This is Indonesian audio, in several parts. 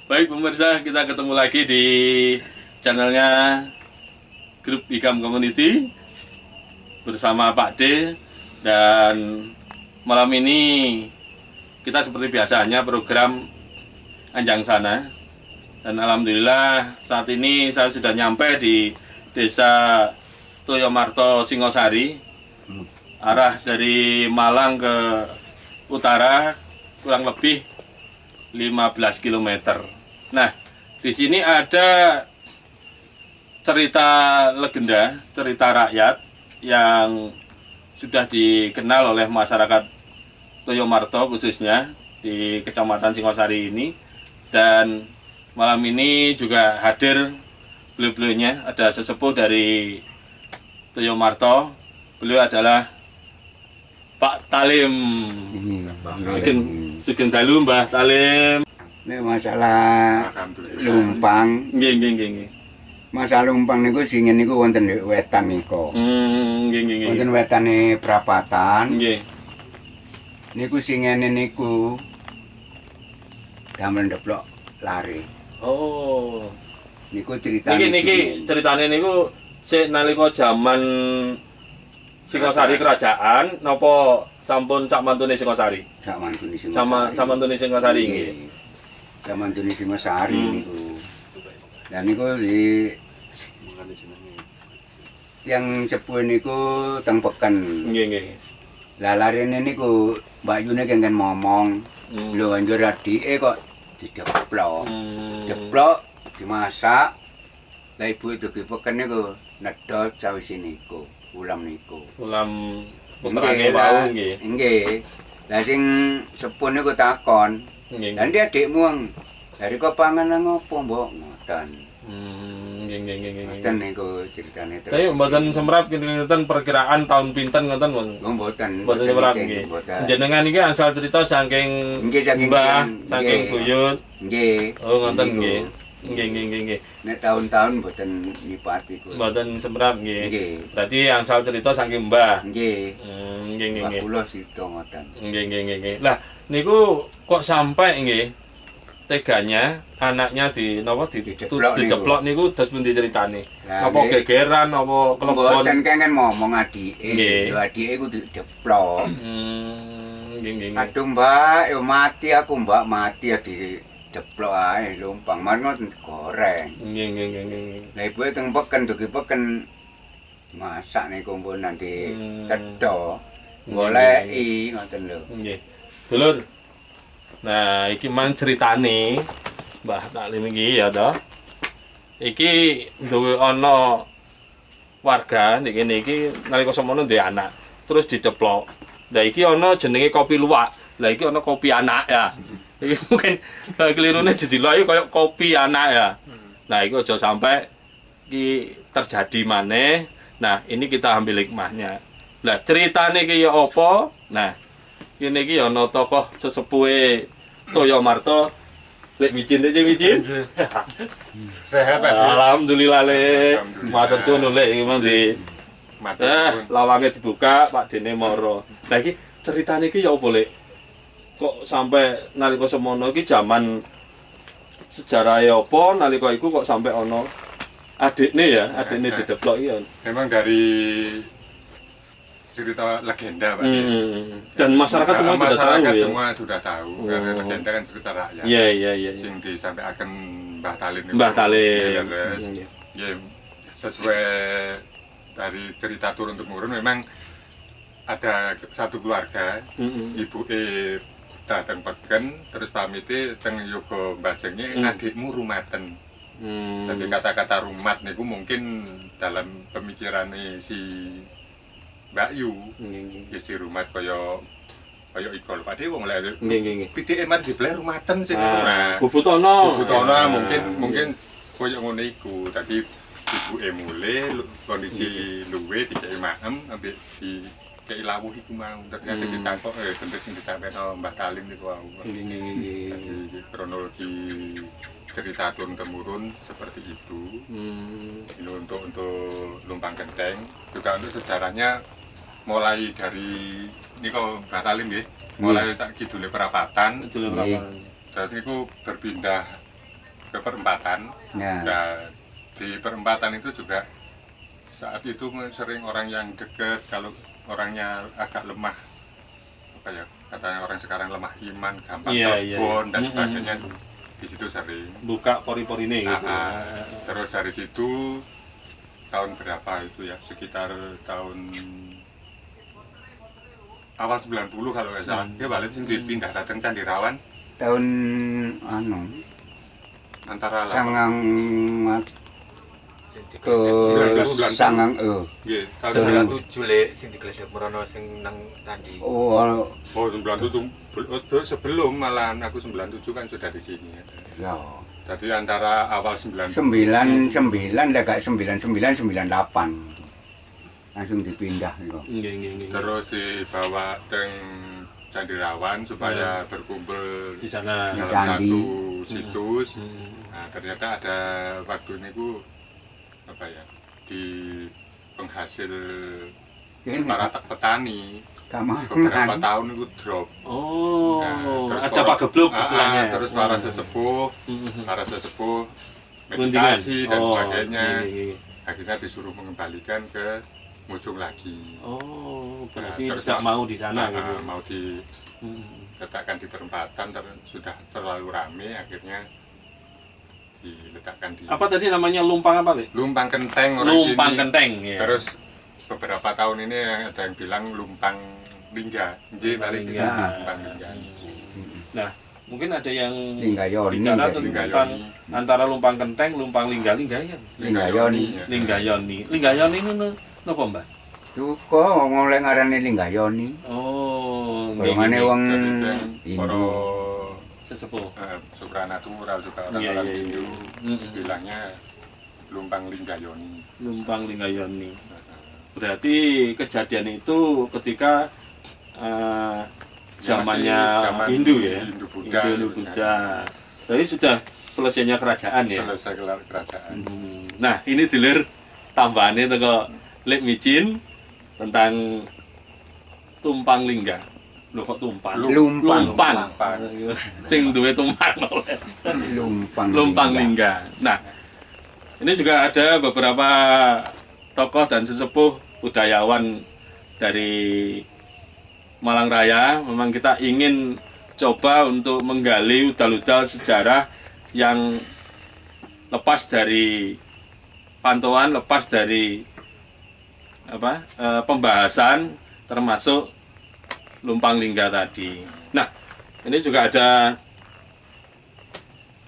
Baik pemirsa, kita ketemu lagi di channelnya Grup Ikam Community bersama Pak D. Dan malam ini kita seperti biasanya program Anjang Sana. Dan alhamdulillah saat ini saya sudah nyampe di Desa Toyomarto Singosari, arah dari Malang ke utara kurang lebih 15 km. Nah, di sini ada cerita legenda, cerita rakyat yang sudah dikenal oleh masyarakat Toyomarto khususnya di Kecamatan Singosari ini. Dan malam ini juga hadir beliau-beliaunya, ada sesepuh dari Toyomarto. Beliau adalah Pak Talim. Sugeng dalu Mbah Talim. Ini masalah lumpang. Nggih. Masalah lumpang niku sing niku wonten wetan niku. Nggih. Wonten wetane Prapatan. Nggih. Niku sing ngene niku damel ndeplok lari. Oh. Niku ceritane. Niki ceritane niku sik nalika jaman Singosari kerajaan napa sampun sak mantune Singosari? Sak mantune Singosari. Sak mantune Singosari nggih. Sak mantune Singosari niku. Dan niku di yang sepuh niku teng peken. Nggih. Lah larene niku Mbak Yune kengen ngomong, lho anjur adike kok dideplok. Deplok dimasak. Lah ibu itu peken niku nedol sawise niku, ulam niku. Ulam putrane wau nggih. Nggih. Lah sing sepuh niku takon, Nggih. "Lah ndi adikmu ang? Dari kok pangan nang opo, Mbok?" Ngoten. Nggih. Ngoten niku ceritane terus. Tapi mboten semrap kinten perkiraan tahun pinten ngoten mon. Mboten. Mboten semrap nggih. Jenengan iki asal cerita saking Nggih saking Mbah, saking buyut. Nggih. Oh ngoten Niku. nggih. Nggih. Nek tahun-tahun mboten nipati kula. Mboten semrap nggih. Nggih. Berarti asal cerita saking Mbah. Nggih. Nggih. Kula sida ngoten. Nggih. Lah niku kok sampai nggih teganya anaknya di napa dideplok niku terus pundi ceritane? Apa gegeran apa kelebon? Mboten kengen ngomong adike. Nggih. Lho adike ku dideplok. Nggih. Aduh Mbak, yo mati aku Mbak, mati ya dideplok ae lumpang. Marno goreng. Nggih. Lah ibuke teng peken, dugi peken masak niku pun nanti cedho. Goleki ngoten lho. Nggih. Dulur. Nah, iki mang ceritane Mbah Talim iki ya toh. Iki duwe ana warga nek kene iki nalika semono duwe anak, terus dideplok. Lah iki ana jenenge kopi luwak. Lah iki ana kopi anak ya. Iki mungkin kelirune jediloki kaya kopi anak ya. Nah, iku aja sampai iki terjadi maneh. Nah, ini kita ambil hikmahnya. Lah ceritane iki ya apa? Nah, kene iki ana tokoh sesepuhe Toyomarto. Lek micin. Sehat Pak. Alhamdulillah le. Matur suwun lek iki Mas di. Lawange dibuka Pak Dene moro. Lah iki ceritane iki ya apa lek? Kok sampai nalika semono iki jaman sejarahe apa nalika iku kok sampai ana adikne dideplok iki. Memang dari cerita legenda Pak. Dan masyarakat semua sudah tahu ya. Semua sudah tahu karena legenda kan cerita rakyat. Iya. Sing disampaikan Mbah Talim. Mbah Talim. Ya, sesuai dari cerita turun temurun memang ada satu keluarga, ibu datang peken terus pamite teng yoga mbajenge adikmu rumaten. Jadi kata-kata rumat niku mungkin dalam pemikiran si Mbak Yu, wis rumat kaya iku lho Pak De wong lek. Nggih. Pitike mari dibeleh rumaten sing Bubutono mungkin kaya ngono iku. Dadi ibuke mule kondisi luwe dikeki maem ambek dikeki lawuh iku mau. Ternyata ditakok bentuk sing disampaikan Mbah Talim niku wau. Nggih. Jadi kronologi cerita turun temurun seperti itu. Ini untuk lumpang genteng juga untuk sejarahnya mulai dari ini kok Mbah Talim nggih, mulai tak kidule Perapatan. Terus niku berpindah ke perempatan. Ya. Nah, di perempatan itu juga saat itu sering orang yang dekat, kalau orangnya agak lemah, apa ya, katanya orang sekarang lemah iman, gampang telepon dan sebagainya, di situ sering buka pori-porine gitu. Terus dari situ tahun berapa itu ya, sekitar tahun awal 90 kalau nggak salah, ya balik pindah datang Candirawan Tahun anu antara sangang ke 1990. sangang Iya, tahun Sorry. 97 lek sing digledhek merono sing nang candi. oh 97 sebelum malahan aku 97 kan sudah di sini. ya Jadi antara awal 90 99 lah gak 99 98 langsung dipindah gitu. Nggih. terus dibawa teng Candirawan supaya berkumpul Di sana. dalam Candi. satu situs. Nah, ternyata ada waktu ini ku apa ya, di penghasil Ini para petani kamangan beberapa tahun itu drop. Oh, Terus ada pagebluk para- istilahnya. terus para sesepuh Guntingan. meditasi dan sebagainya, Iya. akhirnya disuruh mengembalikan ke Mujung lagi. Oh, berarti terus tidak mau di sana Nah, gitu. mau diletakkan di perempatan, sudah terlalu rame, akhirnya diletakkan di Apa tadi namanya lumpang apa, Lek? Lumpang Kenteng orang Lumpang sini. Kenteng ya. Terus beberapa tahun ini ada yang bilang Lumpang Lingga. Balik Lingga. Lumpang Lingga. Nah, mungkin ada yang Linggayoni bicara jadi. tentang antara lumpang Kenteng, lumpang Lingga-Linggayan. Linggayoni. Linggayoni ini napa, Mbak? Duka mulai ngarani Linggayoni. Oh, Golongane wong Dari para Hindu. sesepuh. supranatural juga Iya, orang-orang iya, iya. Hindu Mm-mm. bilangnya Lumpang Linggayoni. Lumpang Linggayoni. Berarti kejadian itu ketika zamannya Zaman Hindu ya, Hindu Buddha. Hindu Buddha. Jadi sudah selesainya kerajaan ya. Selesai gelar kerajaan. Nah, ini dulur tambahannya teko Lek Micin tentang tumpang lingga. Lho kok tumpang? Lumpang. Lumpang. Sing duwe tumpang oleh. Lumpang lingga. Nah, ini juga ada beberapa tokoh dan sesepuh budayawan dari Malang Raya. Memang kita ingin coba untuk menggali udal-udal sejarah yang lepas dari pantauan, lepas dari pembahasan, termasuk Lumpang Lingga tadi. Nah, ini juga ada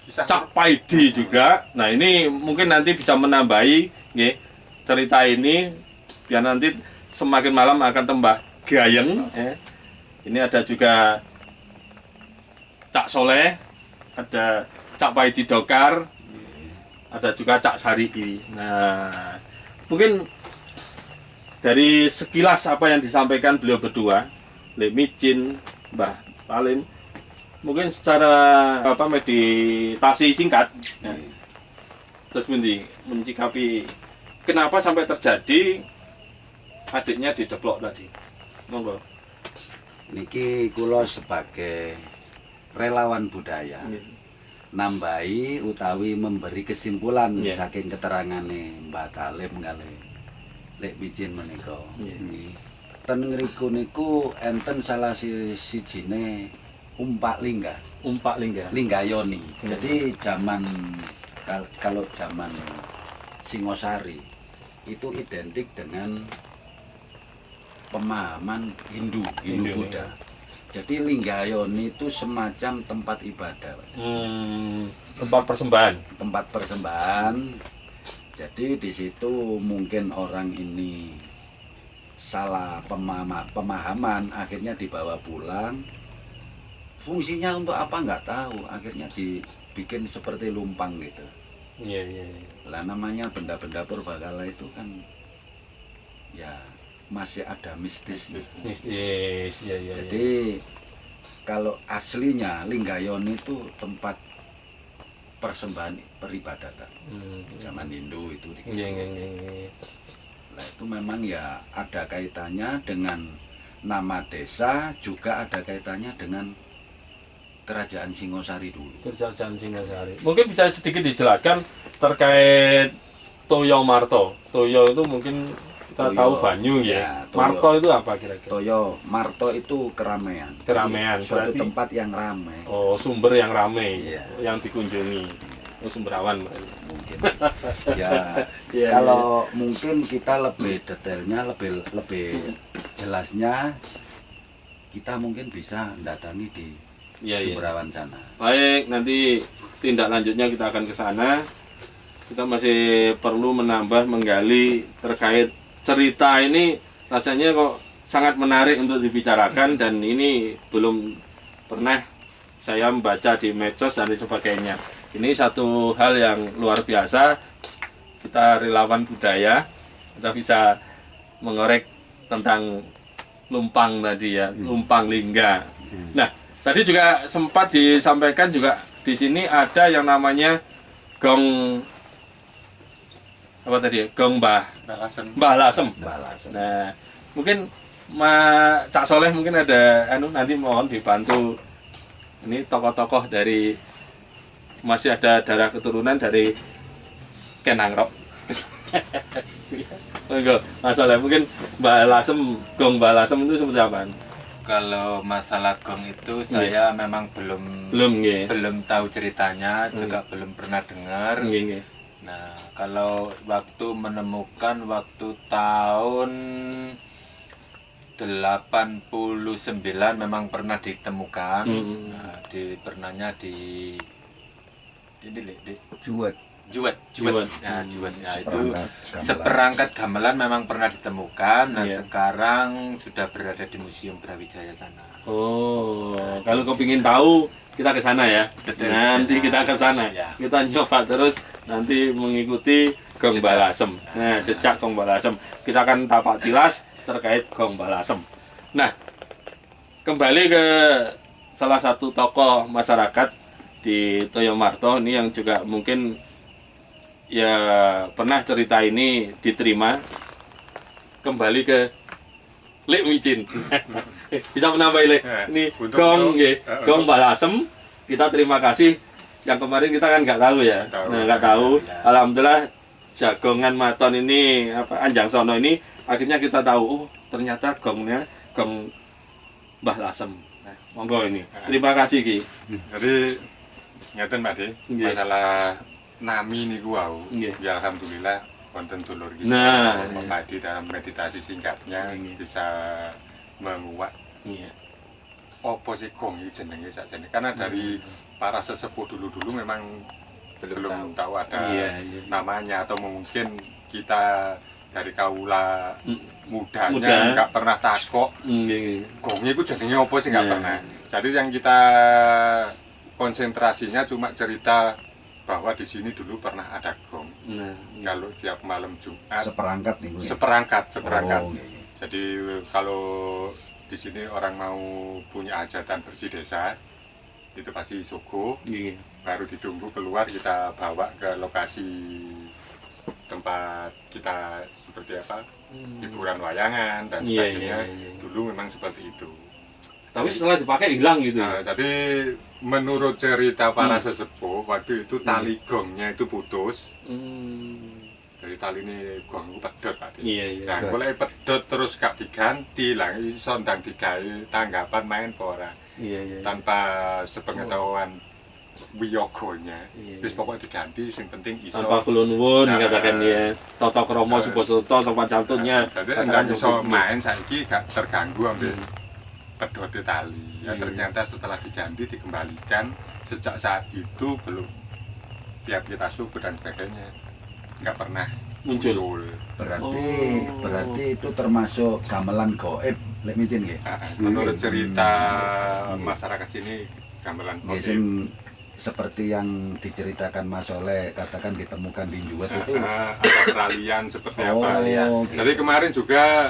Kisah Cak Paidi juga. Nah, ini mungkin nanti bisa menambahi nggih, cerita ini biar nanti semakin malam akan tambah gayeng. Ini ada juga Cak Soleh, ada Cak Paidi Dokar, ada juga Cak Sariki. Nah, mungkin dari sekilas apa yang disampaikan beliau berdua, Lek Micin, Mbah Palim, mungkin secara meditasi singkat, ya. Terus mencikapi kenapa sampai terjadi adiknya dideplok tadi. Monggo. Niki kula sebagai relawan budaya nambahi utawi memberi kesimpulan saking keterangane Mbah Talim kali Lek Micin menika. Ten ngriku niku enten salah sijine umpak lingga. Umpak lingga. Linggayoni. Jadi zaman kalau zaman Singosari itu identik dengan pemahaman Hindu Buddha. Jadi Linggayoni itu semacam tempat ibadah. Tempat persembahan. Tempat persembahan. Jadi di situ mungkin orang ini salah pemahaman, akhirnya dibawa pulang. Fungsinya untuk apa nggak tahu, akhirnya dibikin seperti lumpang gitu. Iya. Lah namanya benda-benda purbakala itu kan ya masih ada mistisnya. Mistis, iya. Jadi kalau aslinya Linggayoni itu tempat persembahan peribadatan. Zaman Hindu itu. Iya. Nah itu memang ya ada kaitannya dengan nama desa, juga ada kaitannya dengan Kerajaan Singosari dulu. Kerajaan Singasari. Mungkin bisa sedikit dijelaskan terkait Toyo Marto. Toyo itu mungkin kita Toyo, tahu banyu ya. ya, Toyo. Marto itu apa kira-kira? Toyo Marto itu keramaian. Keramaian, Jadi, suatu berarti- tempat yang ramai. Oh, sumber yang ramai, Iya. yang dikunjungi. Oh, sumber awan. Mungkin. Ya, Iya, kalau mungkin kita lebih detailnya, lebih jelasnya, kita mungkin bisa datangi di Iya, iya. Sumberawan sana. Baik, nanti tindak lanjutnya kita akan ke sana. Kita masih perlu menambah, menggali terkait cerita ini. Rasanya kok sangat menarik untuk dibicarakan dan ini belum pernah saya membaca di medsos dan sebagainya. Ini satu hal yang luar biasa. Kita relawan budaya, kita bisa mengorek tentang lumpang tadi ya, lumpang lingga. Nah, tadi juga sempat disampaikan juga di sini ada yang namanya gong apa tadi ya? Gong Balasan. Mbah Lasem. Balas. Nah, mungkin Cak Soleh mungkin ada nanti mohon dibantu ini tokoh-tokoh dari masih ada darah keturunan dari Kenangrok. Enggak, Mas Soleh mungkin Mbah Lasem, gong Mbah Lasem itu seperti apa? Kalau masalah gong itu saya memang belum Belum nggih. belum tahu ceritanya, juga belum pernah dengar. Nggih, nggih. Nah, kalau waktu menemukan waktu tahun 89 memang pernah ditemukan. Nah, pernahnya di ini di Juwet. Juwet. Juwet. Ya, Juwet. Ya, itu Seperangkat gamelan. seperangkat gamelan memang pernah ditemukan. Nah, Iya. sekarang sudah berada di Museum Brawijaya sana. Oh, kalau kepingin tahu kita ke sana ya. Betul. Nanti kita ke sana. Ya. Kita nyoba terus nanti mengikuti Gong Jejak. Balasem. Nah, jejak Gong Balasem. Kita akan tapak tilas terkait Gong Balasem. Nah, kembali ke salah satu tokoh masyarakat di Toyo Marto ini yang juga mungkin ya pernah cerita ini diterima. Kembali ke Lek Micin. Bisa menambahi Lek. Ini untuk- Gong nggih. untuk- Gong Balasem. Kita terima kasih. Yang kemarin kita kan nggak tahu ya. Nggak tahu. Nah, nggak tahu. Ya. Alhamdulillah jagongan maton ini apa Anjang Sono ini akhirnya kita tahu oh ternyata gongnya gong Mbah Lasem. Nah, monggo ini. Terima kasih Ki. Jadi ngeten Pak De, Nggih. masalah nami niku wau. Nggih. Ya alhamdulillah wonten dulur kita. Nah, Pak Padi dalam meditasi singkatnya Nggih. bisa menguak Iya. apa sih gong iki jenenge sakjane. Karena dari para sesepuh dulu-dulu memang belum tahu ada Iya, iya. namanya atau mungkin kita dari kaula Muda. mudanya nggak pernah takok Nggih. gongnya itu jenenge apa sih nggak Iya. pernah. Jadi yang kita konsentrasinya cuma cerita bahwa di sini dulu pernah ada gong. Nah, Kalau tiap malam Jumat Seperangkat nih. Bu, ya? seperangkat. Oh, iya, iya. Jadi kalau di sini orang mau punya hajatan bersih desa itu pasti suguh, nggih. baru ditunggu keluar kita bawa ke lokasi tempat kita seperti apa hiburan wayangan dan Iya, sebagainya. iya, iya. Dulu memang seperti itu. Tapi setelah dipakai hilang gitu. Nah, jadi menurut cerita para sesepuh waktu itu tali gongnya itu putus. Dari tali ini gong itu pedot Pak. Iya, iya. Nah, mulai pedot terus gak diganti lah, iso ndang digawe tanggapan main pora Iya, iya. tanpa sepengetahuan wiyogonya. Iya, Wis iya. pokoknya diganti, yang penting iso. Tanpa kulon nuwun Nah, katakan ya. Toto kromo suposoto sopan cantunnya. Jadi katakan ndang iso seperti itu. main saiki gak terganggu ambil pedot tali. Ya Iya. ternyata setelah diganti dikembalikan sejak saat itu belum tiap kita subuh dan sebagainya nggak pernah Muncul. Berarti itu termasuk gamelan goib, Lek Micin nggih. Menurut cerita masyarakat sini gamelan Nggih, goib. sing seperti yang diceritakan Mas Soleh, katakan ditemukan di Juwet itu. Ada peralihan seperti Oh, apa. gitu. Jadi kemarin juga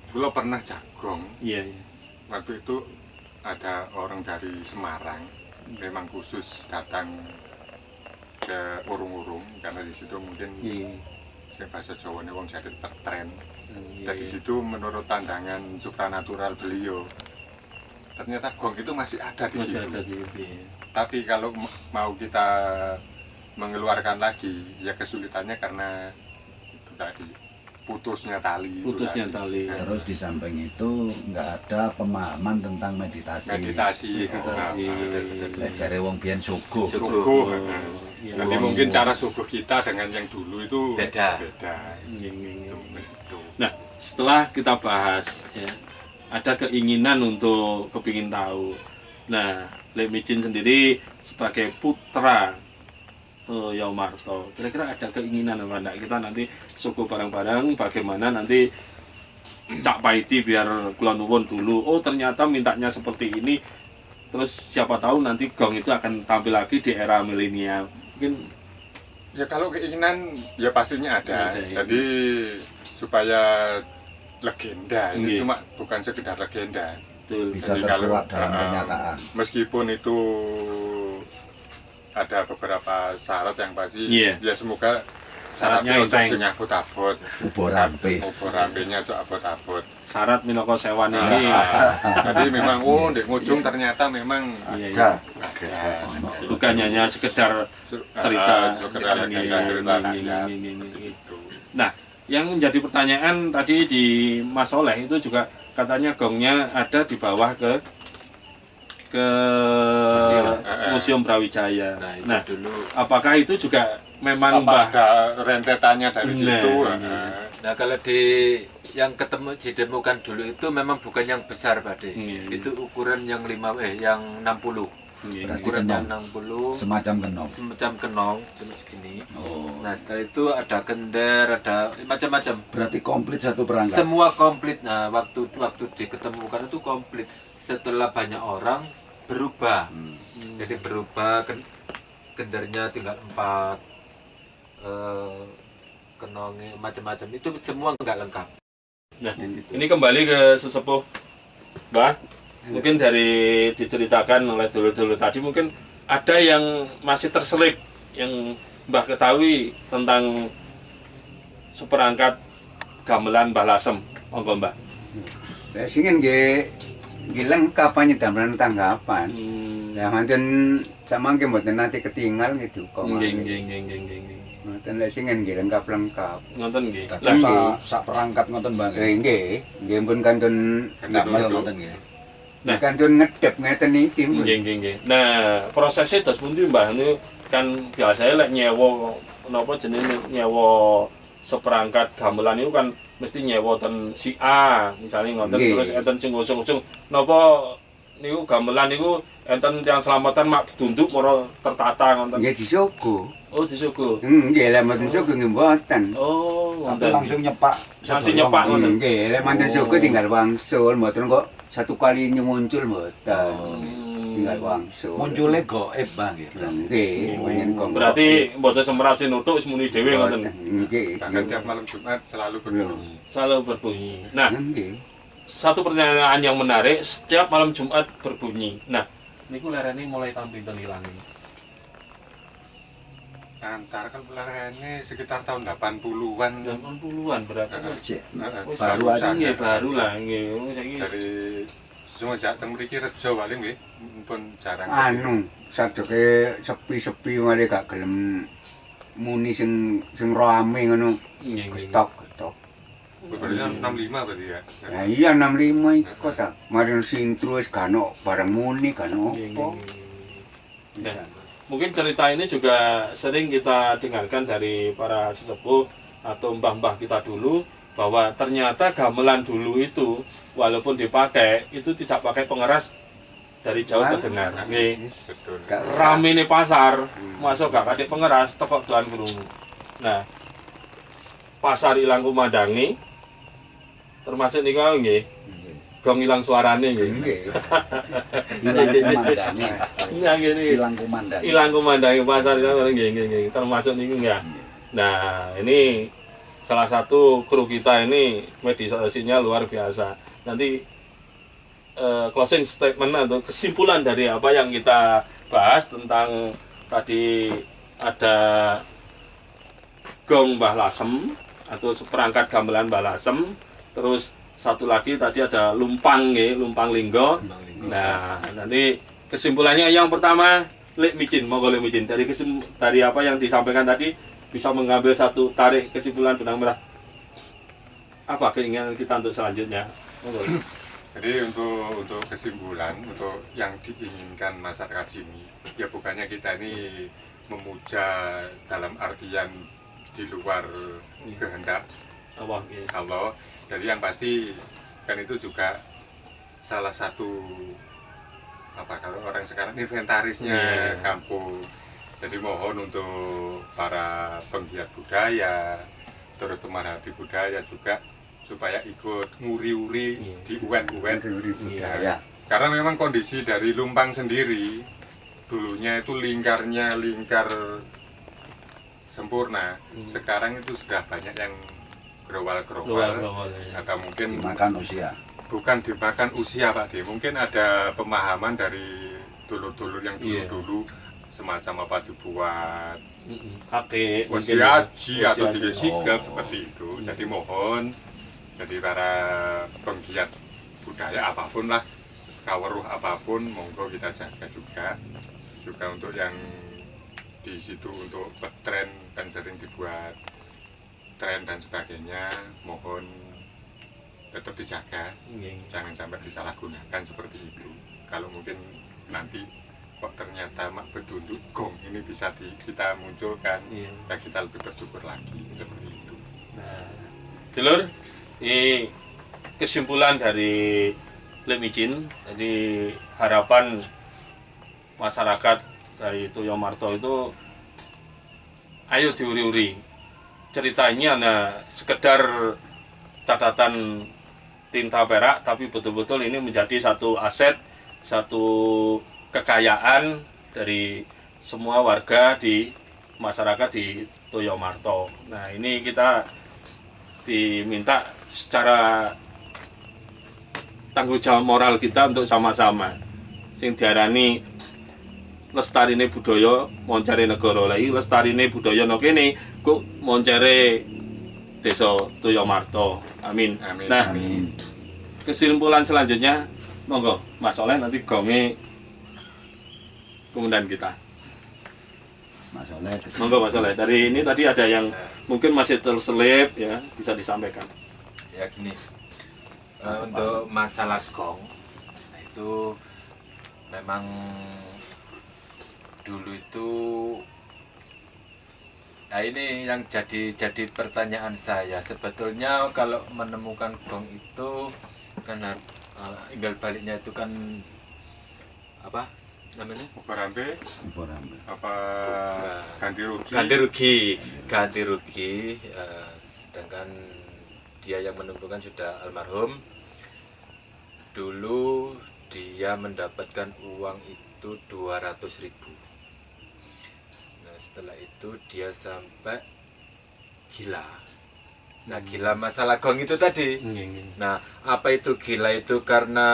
belum pernah jagong. Iya, iya. Waktu itu ada orang dari Semarang memang khusus datang ke urung-urung karena di situ mungkin Iya. saya bahasa Jawa nih wong jadi tertren. Iya, Dan di iya. situ menurut pandangan supranatural beliau ternyata gong itu masih ada di Masih situ. ada di situ. Tapi kalau mau kita mengeluarkan lagi, ya kesulitannya karena itu tadi putusnya tali. Putusnya itu tali. Nah, Terus di samping itu nggak ada pemahaman tentang meditasi. meditasi. Meditasi. Lek jare wong biyen suguh. Suguh. Iya. Nanti mungkin cara suguh kita dengan yang dulu itu Beda. Itu. Nah, setelah kita bahas ya, ada keinginan untuk kepingin tahu. Nah, Lek Micin sendiri sebagai putra Toyo Marto, kira-kira ada keinginan apa enggak kita nanti suku bareng-bareng bagaimana nanti Cak Paiti biar kula nuwun dulu. Oh, ternyata mintanya seperti ini. Terus siapa tahu nanti gong itu akan tampil lagi di era milenial. Mungkin Ya kalau keinginan ya pastinya ada. Ada, ya. Jadi supaya legenda Iya. itu cuma bukan sekedar legenda. betul. Bisa Jadi kalau, terkuat dalam kenyataan. Meskipun itu ada beberapa syarat yang pasti, Iya. ya semoga Syaratnya syaratnya enteng. untuk sing abot-abot. Ubur rampe. Ubur rampenya untuk abot-abot. Syarat minangka sewan ini. Jadi memang di ujung ternyata memang Iya, Ada. ada. bukan hanya sekedar cerita. sekedar legenda cerita rakyat. Gitu. Nah, yang menjadi pertanyaan tadi di Mas Oleh itu juga katanya gongnya ada di bawah ke Museum Brawijaya. Nah, itu Nah, dulu. apakah itu juga memang Apa Mbah? ada rentetannya dari Nah, situ? iya. Nah, kalau yang ditemukan dulu itu memang bukan yang besar, Pak De. Iya. Itu ukuran yang 60. Iya. Berarti Ukuran yang kenong. 60 Semacam kenong. semacam kenong cuma segini. Oh. Nah, setelah itu ada gender, ada macam-macam. Berarti komplit satu perangkat. Semua komplit. Nah, waktu diketemukan itu komplit. Setelah banyak orang berubah. Hmm. Jadi berubah gendernya tinggal 4, kenongnya macam-macam. Itu semua nggak lengkap. Nah, Di situ. ini kembali ke sesepuh Mbah. Mungkin dari diceritakan oleh dulu-dulu tadi mungkin ada yang masih terselip yang Mbah ketahui tentang seperangkat gamelan Mbah Lasem. Monggo Mbah. Lah sing nggih lengkap damelan tanggapan. Ya manten samangke mboten nate ketinggal gitu kok. Nggih. Mboten lek sing nggih lengkap-lengkap. Ngoten nggih. Dadi Lah, sak perangkat ngoten Bang. Nggih pun kantun Damel ngoten nggih. Nah. kantun ngedep ngeten iki. nggih. Nah, prosesnya terus pundi Mbah niku kan biasanya lek nyewa napa jenenge nyewa seperangkat gamelan itu kan mesti nyewa ten si A misalnya ngoten Nggih. terus enten sing ngusung-usung napa niku gamelan niku enten yang selamatan mak ditunduk moro tertata ngoten. Nggih disogo. Oh disuguh. Nggih lek mboten sogo nggih mboten. Oh Tapi ngoten. langsung nyepak. Langsung sedoyo nyepak, ngoten. ngoten. Nggih lek manten sogo tinggal wangsul mboten kok satu kali muncul mboten. Tinggal wangsul. Munculnya goib Bang nggih. Nggih, pengen kok. Berarti mboten semerasin nutuk wis muni dhewe ngoten. Nggih. Bahkan tiap malam Jumat selalu berbunyi. Selalu berbunyi. Nah, Nggih. satu pertanyaan yang menarik, setiap malam Jumat berbunyi. Nah, niku lerene mulai tampil ten ilange. Antar kan pelarane sekitar tahun 80-an 80-an berarti wis Cek, wis baru aja. nggih baru lah nggih. Saiki dari semenjak teng mriki rejo paling nggih pun jarang. Anu, sajoke sepi-sepi mari gak gelem muni sing rame ngono. nggih. Stok. Bebernya 65 berarti ya. Lah iya 65 iku ta. Mari sintru wis gak ono bareng muni gak ono Nggih, apa. nggih. Nah, mungkin cerita ini juga sering kita dengarkan dari para sesepuh atau mbah-mbah kita dulu bahwa ternyata gamelan dulu itu walaupun dipakai itu tidak pakai pengeras dari jauh terdengar. Nggih. Betul. Gak Rame nih pasar, masuk gak kadek pengeras tekok doan krungu. Nah, pasar ilang kumandangi termasuk niku nggih. Gong ilang suarane nggih. Nggih. Hilang komandannya. Iya nggih. Hilang komandan. Ilang kumandangi pasar ilang nggih. Termasuk niku enggak. Nah, ini salah satu kru kita ini meditasinya luar biasa. Nanti closing statement atau kesimpulan dari apa yang kita bahas tentang tadi ada gong Mbah Lasem atau seperangkat gamelan Mbah Lasem, terus satu lagi tadi ada lumpang ya, lumpang linggo. Nah, nanti kesimpulannya yang pertama Lek Micin, monggo Lek Micin dari apa yang disampaikan tadi bisa mengambil satu tarik kesimpulan benang merah. Apa keinginan kita untuk selanjutnya? Monggo. Jadi untuk kesimpulan, untuk yang diinginkan masyarakat sini, ya bukannya kita ini memuja dalam artian di luar kehendak Allah. Jadi yang pasti kan itu juga salah satu apa kalau orang sekarang inventarisnya kampung. Jadi mohon untuk para penggiat budaya, terus pemerhati budaya juga supaya ikut nguri-uri di UN-UN budaya. Karena memang kondisi dari Lumpang sendiri dulunya itu lingkar sempurna. Sekarang itu sudah banyak yang gerowal-gerowal atau mungkin dimakan usia. Bukan dimakan usia Pak D, mungkin ada pemahaman dari dulur-dulur yang dulu-dulu semacam apa dibuat wasiaji atau digesikap seperti itu. Jadi mohon jadi para penggiat budaya apapun lah, kaweruh apapun, monggo kita jaga juga untuk yang di situ untuk tren dan sering dibuat tren dan sebagainya, mohon tetap dijaga, jangan sampai disalahgunakan seperti itu. Kalau mungkin nanti kok ternyata mak bedunduk gong ini bisa kita munculkan, ya kita lebih bersyukur lagi seperti itu. Nah, Dulur, ini kesimpulan dari Lek Micin. Jadi harapan masyarakat dari Toyo Marto itu ayo diuri-uri. Cerita ini hanya sekedar catatan tinta perak, tapi betul-betul ini menjadi satu aset, satu kekayaan dari semua warga di masyarakat di Toyo Marto. Nah, ini kita diminta secara tanggung jawab moral kita untuk sama-sama sing diarani lestarine budaya moncare negara. Lagi lestarine budaya no kene kok moncare desa Toyo Marto. Amin. Nah, kesimpulan selanjutnya monggo Mas Oleh nanti gonge kemudian kita. Mas Oleh. Monggo Mas Oleh. Dari ini tadi ada yang mungkin masih terselip ya, bisa disampaikan. Ya gini. Untuk masalah gong itu memang dulu itu nah ini yang jadi pertanyaan saya. Sebetulnya kalau menemukan gong itu kan imbal baliknya itu kan apa namanya? Uparampe apa ganti rugi sedangkan dia yang menemukan sudah almarhum. Dulu dia mendapatkan uang itu 200.000. Nah, setelah itu dia sampai gila. Nah, gila masalah gong itu tadi. Nah, apa itu gila itu karena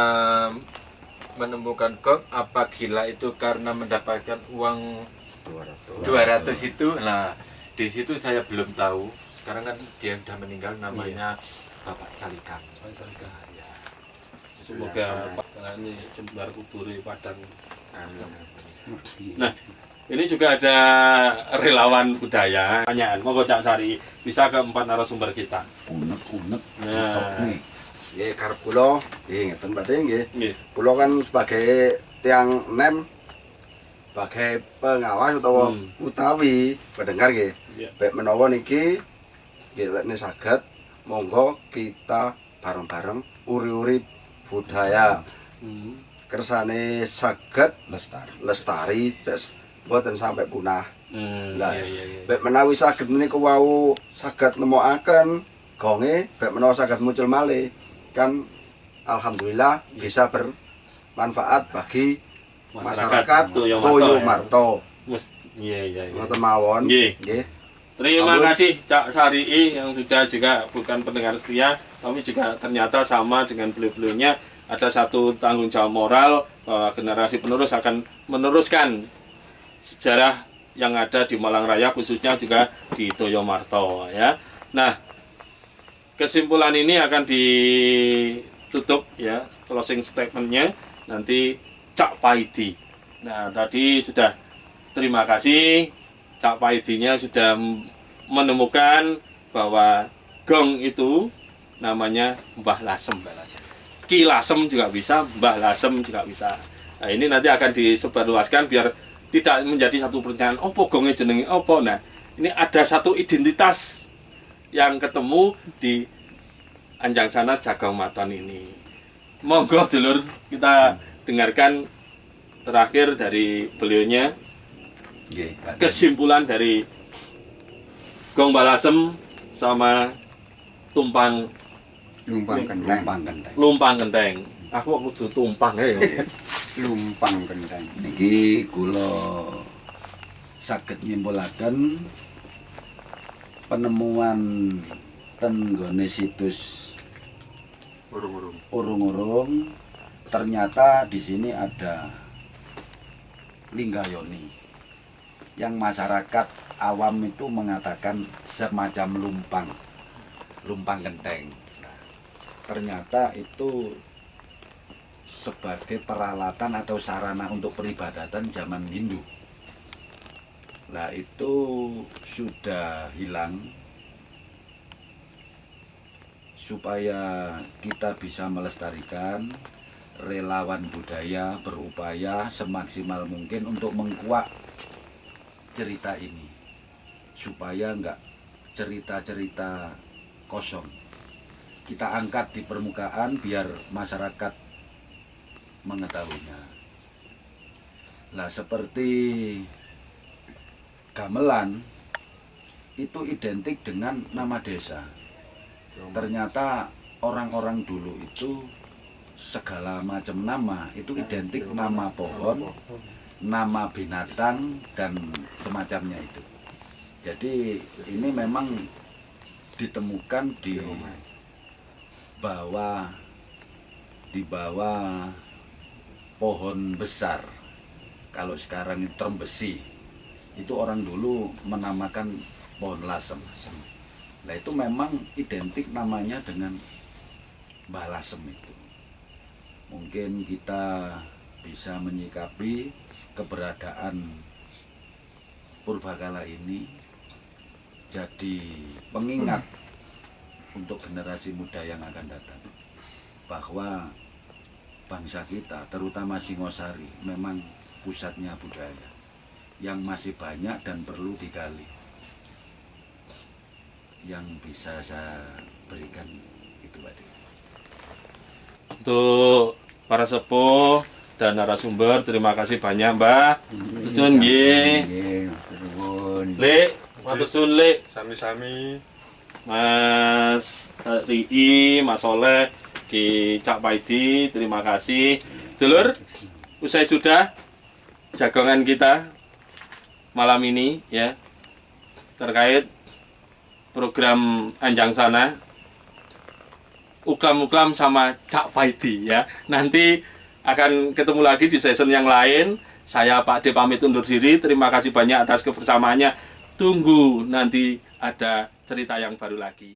menemukan gong, apa gila itu karena mendapatkan uang 200 itu. Nah, di situ saya belum tahu. Sekarang kan dia sudah meninggal, namanya Bapak Salikan. Ya. Semoga ini jembar kuburi padang. Nah, ini juga ada relawan budaya. Pertanyaan, monggo Cak Sari, bisa ke 4 narasumber kita. Unek-unek. Nah, Nggih, karep kula, nggih ngeten berarti nggih. nggih. Kula kan sebagai tiang nem sebagai pengawas utawi pendengar nggih. Iya. Baik menawa niki nggih lek saged monggo kita bareng-bareng uri-uri budaya. Kersane saged lestari mboten sampai punah. Lah, baik menawi saged niku wau saged nemokaken gonge, baik menawa saged muncul malih kan alhamdulillah bisa bermanfaat bagi masyarakat Toyo Marto. Iya. Ngoten mawon. Nggih. Terima kasih Cak Sari yang sudah juga bukan pendengar setia, tapi juga ternyata sama dengan beliau-beliaunya ada satu tanggung jawab moral bahwa generasi penerus akan meneruskan sejarah yang ada di Malang Raya, khususnya juga di Toyo Marto ya. Nah, kesimpulan ini akan ditutup ya, closing statementnya nanti Cak Paidi. Nah, tadi sudah terima kasih Cak Paidinya sudah menemukan bahwa gong itu namanya Mbah Lasem. Ki Lasem juga bisa, Mbah Lasem juga bisa. Nah, ini nanti akan disebarluaskan biar tidak menjadi satu pertanyaan opo gonge jenenge opo. Nah, ini ada satu identitas yang ketemu di Anjangsana Jagong Maton ini. Monggo dulur kita dengarkan terakhir dari beliaunya Nggih, Pak. kesimpulan dari Gong Mbah Lasem sama tumpang Lumpang kenteng. lumpang genteng. Aku kok kudu tumpang ya. Lumpang kenteng. Niki kula saged nyimpulaken penemuan ten nggone situs Urung-urung. urung-urung, ternyata di sini ada Linggayoni yang masyarakat awam itu mengatakan semacam lumpang genteng. Ternyata itu sebagai peralatan atau sarana untuk peribadatan zaman Hindu. Nah, itu sudah hilang. Supaya kita bisa melestarikan, relawan budaya berupaya semaksimal mungkin untuk mengkuak cerita ini supaya enggak cerita-cerita kosong. Kita angkat di permukaan biar masyarakat mengetahuinya. Nah, seperti gamelan itu identik dengan nama desa. Ternyata orang-orang dulu itu segala macam nama itu identik nama pohon, nama binatang dan semacamnya itu. Jadi ini memang ditemukan di bawah pohon besar. Kalau sekarang itu trembesi, itu orang dulu menamakan pohon lasem. Nah, itu memang identik namanya dengan Mbah Lasem itu. Mungkin kita bisa menyikapi keberadaan purbakala ini jadi pengingat untuk generasi muda yang akan datang bahwa bangsa kita, terutama Singosari, memang pusatnya budaya yang masih banyak dan perlu digali. Yang bisa saya berikan itu, Pak. Untuk para sepuh dan narasumber, terima kasih banyak, Mbak. Susun nggih. Nggih, matur nuwun. Lek, matur suwun Lek. Sami-sami. Mas Rii, Mas Soleh, Ki Cak Paidi, terima kasih. Dulur, usai sudah jagongan kita malam ini ya terkait program Anjangsana uklam-uklam sama Cak Paidi ya. Nanti akan ketemu lagi di season yang lain. Saya Pak D pamit undur diri. Terima kasih banyak atas kebersamaannya. Tunggu nanti ada cerita yang baru lagi.